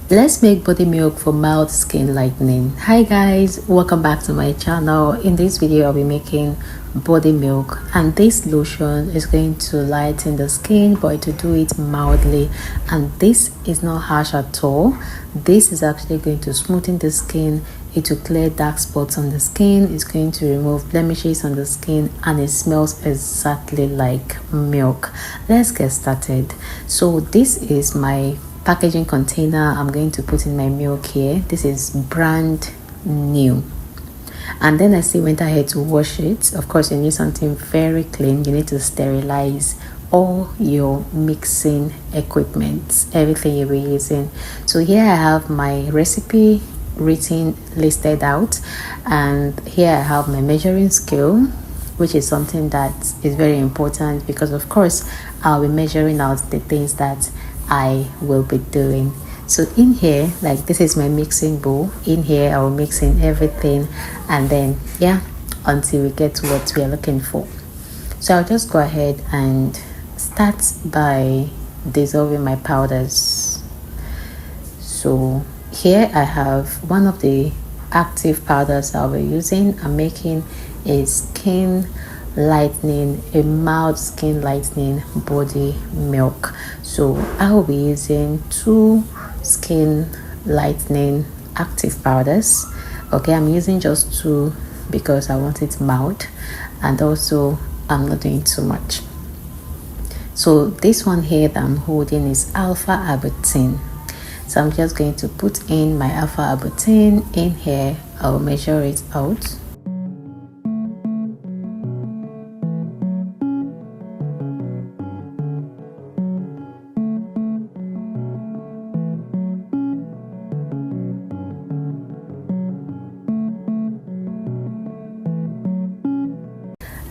Let's make body milk for mild skin lightening. Hi guys, welcome back to my channel. In this video I'll be making body milk, and this lotion is going to lighten the skin, but to do it mildly. And this is not harsh at all. This is actually going to smoothen the skin. It will clear dark spots on the skin. It's going to remove blemishes on the skin, and it smells exactly like milk. Let's get started. So this is my packaging container. I'm going to put in my milk here. This is brand new, and then I still went ahead to wash it. Of course, you need something very clean. You need to sterilize all your mixing equipment, everything you'll be using. So here I have my recipe written, listed out, and here I have my measuring scale, which is something that is very important because of course I'll be measuring out the things that I will be doing. So in here, like, this is my mixing bowl. In here I will mix in everything, and then until we get to what we are looking for. So I'll just go ahead and start by dissolving my powders. So here I have one of the active powders I'll be using. I'm making a skin lightening, a mild skin lightening body milk. So I will be using 2 skin lightening active powders. Okay, I'm using just 2 because I want it mild, and also I'm not doing too much. So this one here that I'm holding is alpha arbutin. So I'm just going to put in my alpha arbutin in here. I'll measure it out.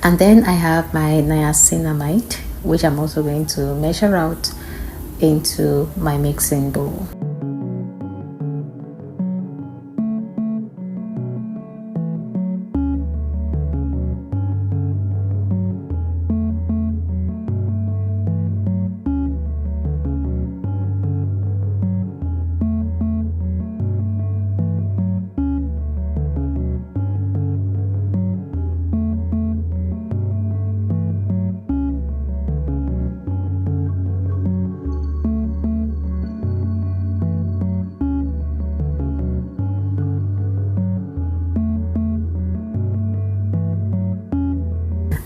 And then I have my niacinamide, which I'm also going to measure out into my mixing bowl.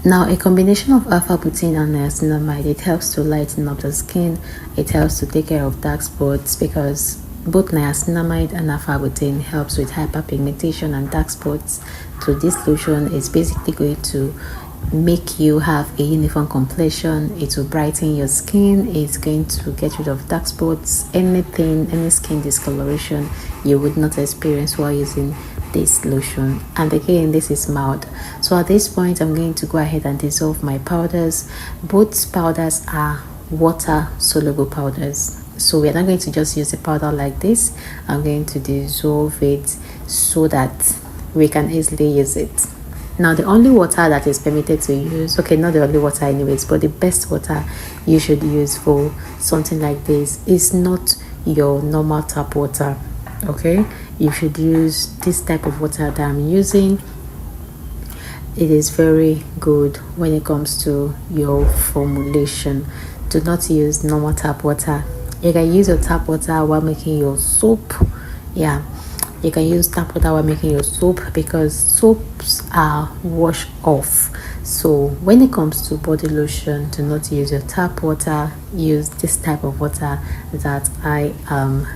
Now, a combination of alpha arbutin and niacinamide, it helps to lighten up the skin. It helps to take care of dark spots because both niacinamide and alpha arbutin helps with hyperpigmentation and dark spots. So this lotion is basically going to make you have a uniform complexion. It will brighten your skin. It's going to get rid of dark spots, any skin discoloration you would not experience while using this lotion. And again, this is mild. So at this point I'm going to go ahead and dissolve my powders. Both powders are water soluble powders, so we're not going to just use the powder like this. I'm going to dissolve it so that we can easily use it. Now, the only water that is permitted to use, okay, not the only water anyways, but the best water you should use for something like this is not your normal tap water. Okay, you should use this type of water that I'm using. It is very good when it comes to your formulation. Do not use normal tap water. You can use your tap water while making your soap. You can use tap water while making your soap because soaps are wash off. So when it comes to body lotion, do not use your tap water. Use this type of water that I'm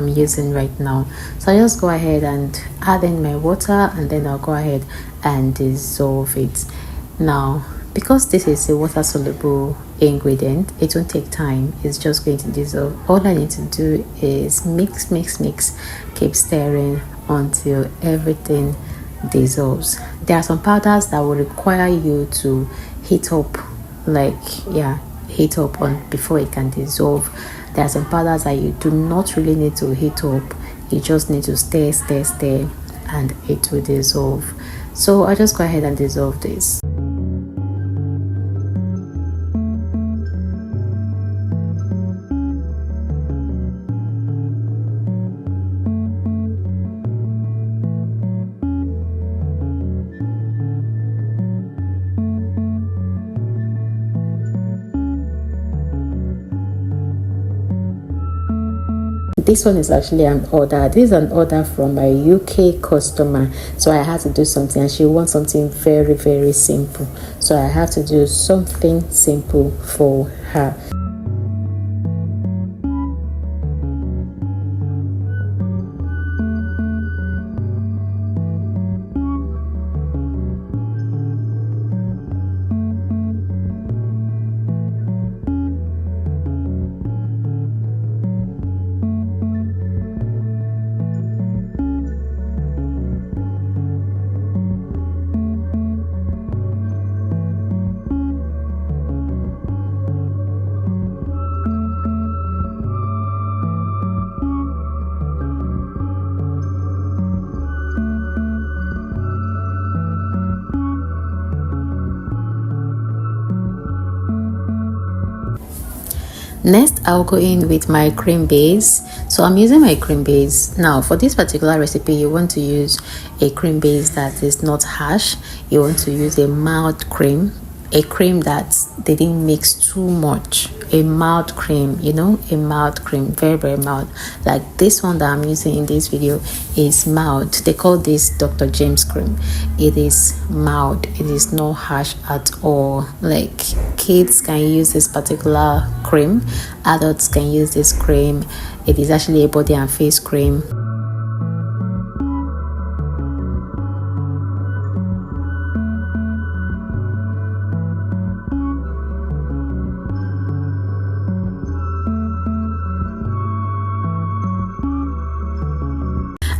using right now. So I just go ahead and add in my water, and then I'll go ahead and dissolve it. Now, because this is a water soluble ingredient, it won't take time. It's just going to dissolve. All I need to do is mix, keep stirring until everything dissolves. There are some powders that will require you to heat up, heat up on before it can dissolve. There are some powders that you do not really need to heat up. You just need to stir, and it will dissolve. So I'll just go ahead and dissolve this. This one is actually an order. This is an order from my UK customer, so I had to do something, and she wants something very, very simple, so I have to do something simple for her. Next, I'll go in with my cream base. So I'm using my cream base. Now for this particular recipe, you want to use a cream base that is not harsh. You want to use a mild cream, a cream that they didn't mix too much, a mild cream, you know, a mild cream, very, very mild. Like this one that I'm using in this video is mild. They call this Dr. James cream. It is mild, it is not harsh at all. Like kids can use this particular cream, adults can use this cream. It is actually a body and face cream.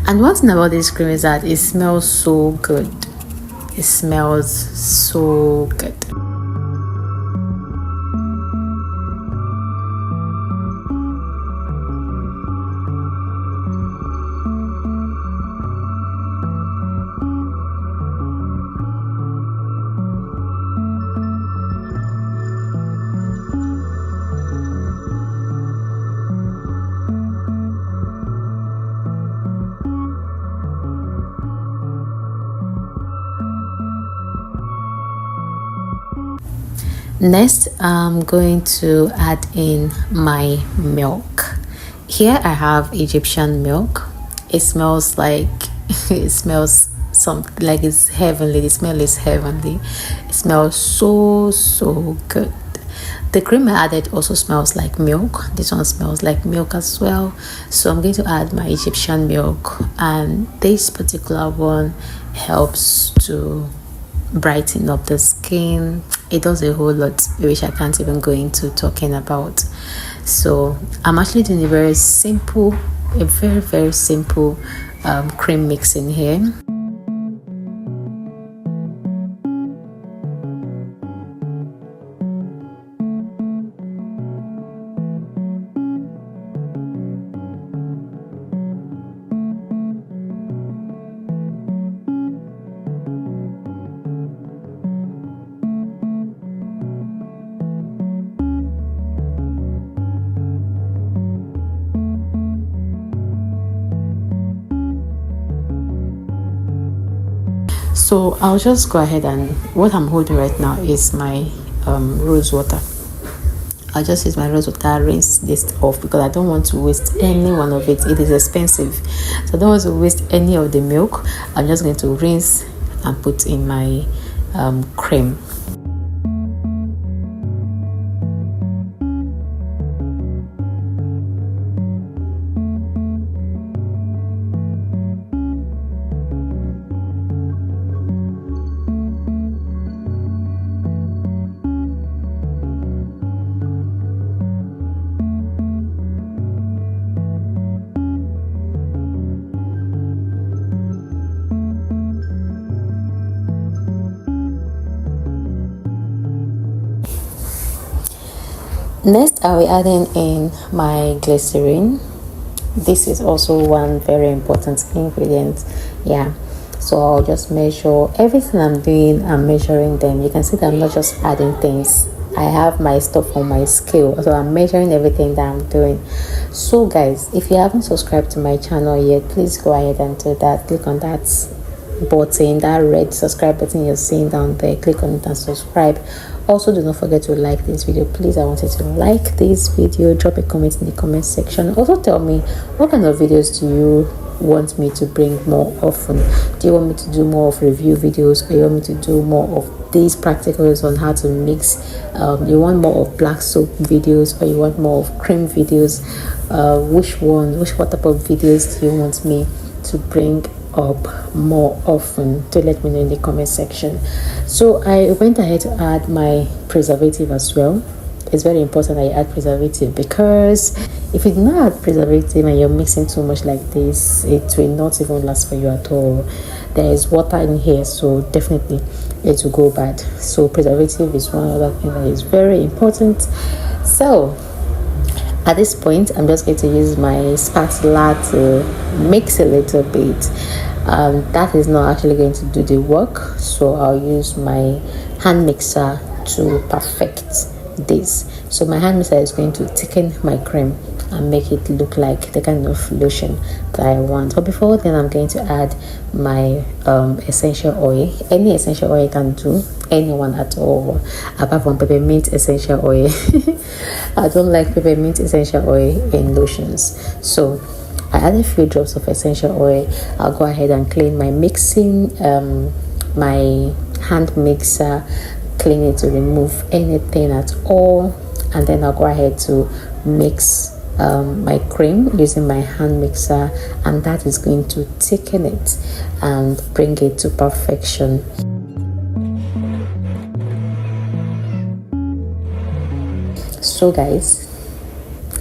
And one thing about this cream is that it smells so good. It smells so good. Next, I'm going to add in my milk. Here I have Egyptian milk. It smells like it smells something like it's heavenly. The smell is heavenly. It smells so good. The cream I added also smells like milk. This one smells like milk as well. So I'm going to add my Egyptian milk, and this particular one helps to brighten up the skin. It does a whole lot, which I can't even go into talking about. So I'm actually doing a very very simple cream mix in here. So I'll just go ahead, and what I'm holding right now is my rose water. I'll just use my rose water, rinse this off because I don't want to waste any one of it. It is expensive, so I don't want to waste any of the milk. I'm just going to rinse and put in my cream. Next, I'll be adding in my glycerin. This is also one very important ingredient. Yeah, so I'll just measure everything I'm doing. I'm measuring them. You can see that I'm not just adding things. I have my stuff on my scale, so I'm measuring everything that I'm doing. So guys, if you haven't subscribed to my channel yet, please go ahead and do that. Click on that button, that red subscribe button you're seeing down there. Click on it and subscribe. Also, do not forget to like this video. Please, I wanted to like this video. Drop a comment in the comment section. Also, tell me what kind of videos do you want me to bring more often. Do you want me to do more of review videos, or you want me to do more of these practicals on how to mix? You want more of black soap videos, or you want more of cream videos? What type of videos do you want me to bring up more often? To let me know in the comment section. So I went ahead to add my preservative as well. It's very important that you add preservative, because if you do not add preservative and you're mixing too much like this, it will not even last for you at all. There is water in here, so definitely it will go bad. So preservative is one other thing that is very important. So at this point, I'm just going to use my spatula to mix a little bit. That is not actually going to do the work, so I'll use my hand mixer to perfect this. So my hand mixer is going to thicken my cream and make it look like the kind of lotion that I want. But before then, I'm going to add my essential oil. Any essential oil you can do, anyone at all, apart from peppermint essential oil. I don't like peppermint essential oil in lotions, so I add a few drops of essential oil. I'll go ahead and clean my mixing, my hand mixer, clean it to remove anything at all, and then I'll go ahead to mix my cream using my hand mixer, and that is going to thicken it and bring it to perfection. So guys,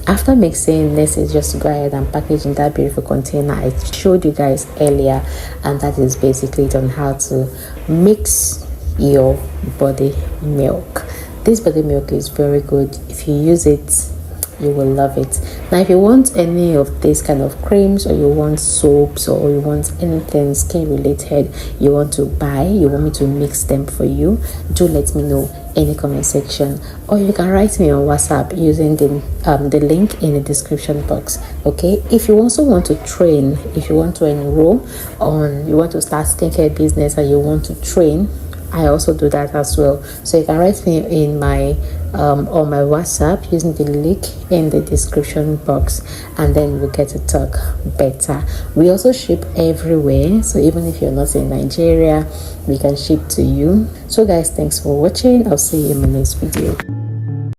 after mixing, this is just to go ahead and package in that beautiful container I showed you guys earlier, and that is basically it on how to mix your body milk. This body milk is very good. If you use it, you will love it. Now, if you want any of these kind of creams, or you want soaps, or you want anything skin related you want to buy, you want me to mix them for you, do let me know in the comment section, or you can write me on WhatsApp using the link in the description box. Okay, if you also want to train, if you want to enroll on, you want to start skincare business and you want to train, I also do that as well. So you can write me in my on my WhatsApp using the link in the description box, and then we'll get to talk better. We also ship everywhere, so even if you're not in Nigeria, we can ship to you. So guys, thanks for watching. I'll see you in my next video.